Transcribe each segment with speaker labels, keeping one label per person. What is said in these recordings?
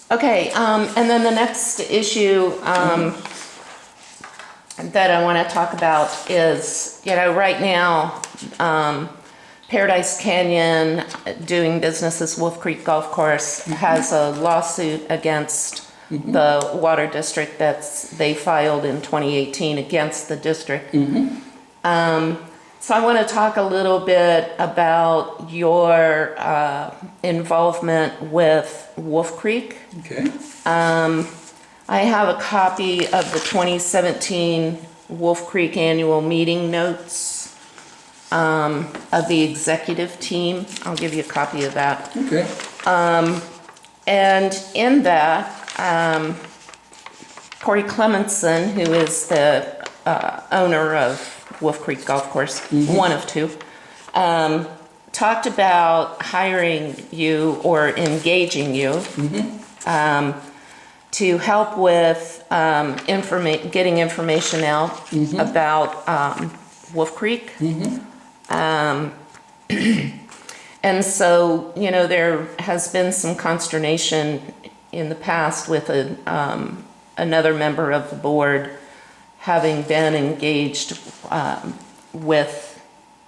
Speaker 1: Okay, and then the next issue that I want to talk about is, right now, Paradise Canyon, doing business as Wolf Creek Golf Course, has a lawsuit against the water district they filed in 2018 against the district. So I want to talk a little bit about your involvement with Wolf Creek.
Speaker 2: Okay.
Speaker 1: I have a copy of the 2017 Wolf Creek annual meeting notes of the executive team. I'll give you a copy of that.
Speaker 2: Okay.
Speaker 1: And in that, Corey Clemenson, who is the owner of Wolf Creek Golf Course, one of two, talked about hiring you or engaging you to help with getting information out about Wolf Creek. And so, there has been some consternation in the past with another member of the board having been engaged with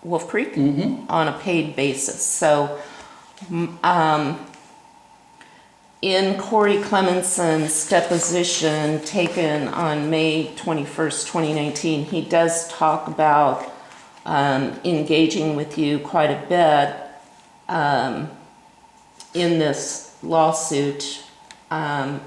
Speaker 1: Wolf Creek on a paid basis. So in Corey Clemenson's deposition taken on May 21st, 2019, he does talk about engaging with you quite a bit in this lawsuit. And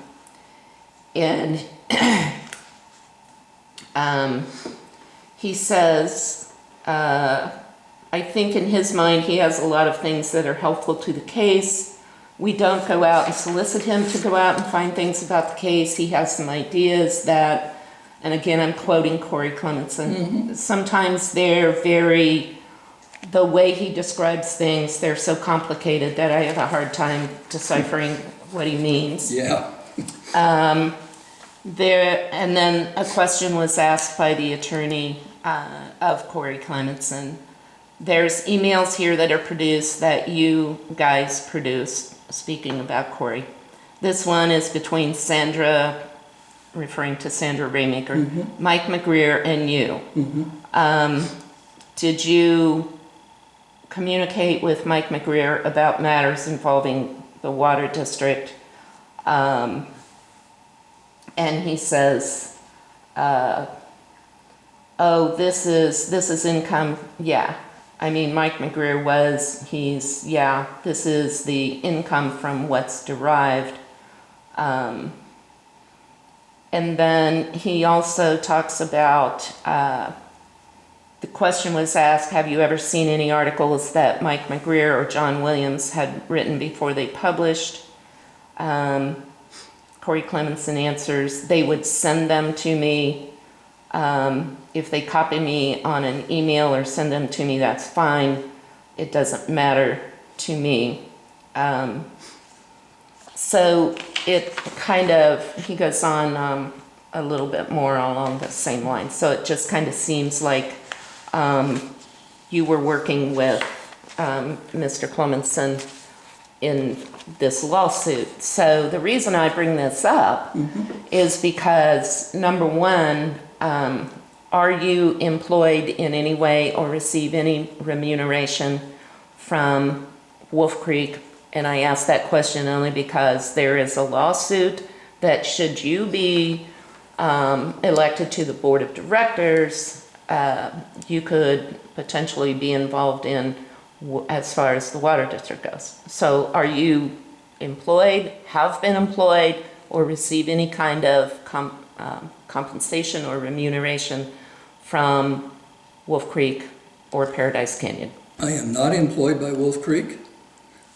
Speaker 1: he says, I think in his mind he has a lot of things that are helpful to the case. We don't go out and solicit him to go out and find things about the case. He has some ideas that, and again I'm quoting Corey Clemenson, sometimes they're the way he describes things, they're so complicated that I have a hard time deciphering what he means.
Speaker 2: Yeah.
Speaker 1: And then a question was asked by the attorney of Corey Clemenson. There's emails here that are produced that you guys produce, speaking about Corey. This one is between Sandra, referring to Sandra Raymaker, Mike McGreer, and you. Did you communicate with Mike McGreer about matters involving the water district? And he says, oh, this is income. Yeah. I mean, Mike McGreer this is the income from what's derived. And then he also talks about, the question was asked, have you ever seen any articles that Mike McGreer or John Williams had written before they published? Corey Clemenson answers, they would send them to me. If they copy me on an email or send them to me, that's fine. It doesn't matter to me. So it kind of, he goes on a little bit more along the same line. So it just kind of seems like you were working with Mr. Clemenson in this lawsuit. So the reason I bring this up is because, number one, are you employed in any way or receive any remuneration from Wolf Creek? And I ask that question only because there is a lawsuit that should you be elected to the board of directors, you could potentially be involved in as far as the water district goes. So are you employed, have been employed, or receive any kind of compensation or remuneration from Wolf Creek or Paradise Canyon?
Speaker 2: I am not employed by Wolf Creek.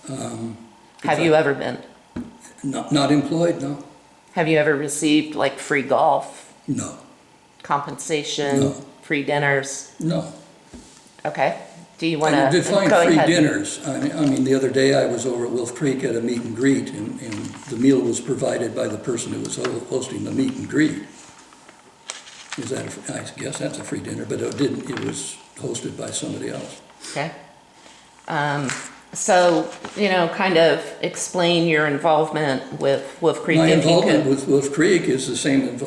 Speaker 1: Have you ever been?
Speaker 2: Not employed, no.
Speaker 1: Have you ever received like free golf?
Speaker 2: No.
Speaker 1: Compensation?
Speaker 2: No.
Speaker 1: Free dinners?
Speaker 2: No.
Speaker 1: Okay. Do you want to
Speaker 2: define
Speaker 1: go
Speaker 2: free
Speaker 1: ahead?
Speaker 2: dinners? I mean, the other day I was over at Wolf Creek at a meet and greet, and the meal was provided by the person who was hosting the meet and greet. Is that I guess that's a free dinner, but it was hosted by somebody else.
Speaker 1: Okay. So, kind of explain your involvement with Wolf Creek.
Speaker 2: My
Speaker 1: if you
Speaker 2: involvement
Speaker 1: could.
Speaker 2: with Wolf Creek is the same.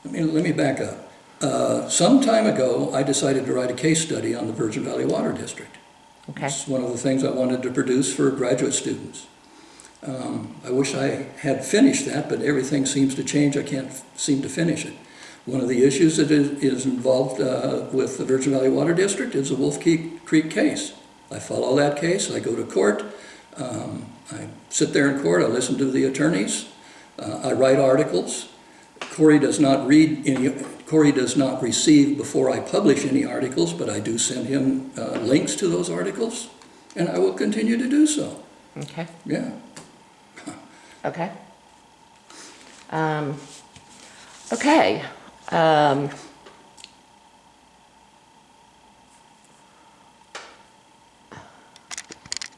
Speaker 2: Let me back up. Some time ago, I decided to write a case study on the Virgin Valley Water District.
Speaker 1: Okay.
Speaker 2: It's one of the things I wanted to produce for graduate students. I wish I had finished that, but everything seems to change. I can't seem to finish it. One of the issues that is involved with the Virgin Valley Water District is the Wolf Creek case. I follow that case. I go to court. I sit there in court. I listen to the attorneys. I write articles. Corey does not receive before I publish any articles, but I do send him links to those articles, and I will continue to do so.
Speaker 1: Okay.
Speaker 2: Yeah.
Speaker 1: Okay. Okay.